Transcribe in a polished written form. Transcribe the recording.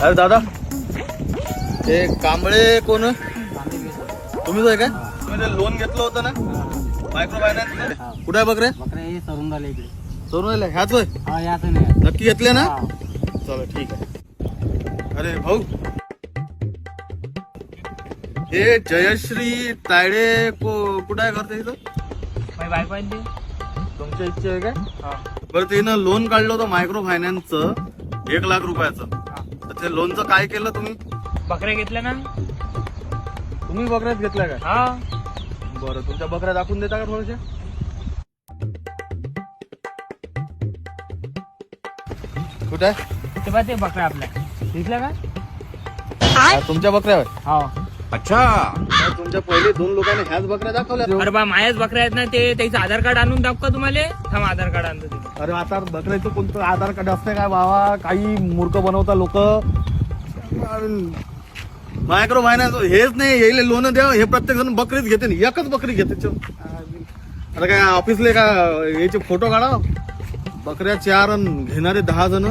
अरे दादा ते कांबळे कोण तुम्हीच आहे काय? तुम्ही ते लोन घेतलं होतं ना मायक्रो फायनान्स? कुठे आहे बकरे? बकरे सरून झाले इकडे. सोडून राहिले ह्याच होय? हा याच नाही. नक्की घेतले ना? हा. चला ठीक आहे. अरे भाऊ हे जयश्री तायडे कुठं आहे घर इथं? माझी बायको आहे ते. तुमच्या इच्छा आहे काय? हा. बरं तिनं लोन काढलं होतं मायक्रो फायनान्सचं 1 लाख रुपयाचं. तर ते लोनचं काय केलं तुम्ही? बकऱ्या घेतल्या ना. तुम्ही बकऱ्यात घेतल्या काय? हा. बरं तुमच्या बकऱ्या दाखवून देता का थोड्याशा? कुठे आहे? ते बघ ते बकऱ्या आपल्या घेतल्या का? हा, तुमच्या बकऱ्या होय? हा. तुमच्या पहिले 2 लोकांनी ह्याच बकऱ्या दाखवल्या. अरे बा मायाच बकऱ्या आहेत ना ते. त्याचं आधार कार्ड आणून दाखव का तुम्हाला? थांब आधार कार्ड आणतो ते. अरे आता बकऱ्याचं कोणतं आधार कार्ड असते काय बाबा? काही मूर्ख बनवता लोक. मायक्रो फायनान्स हेच नाही येईल लोन द्या. हे प्रत्येक जण बकरीच घेते ना. एकच बकरी घेते. आता काय ऑफिसले का याचे फोटो काढा. बकऱ्या 4 आणि घेणारे 10 जण.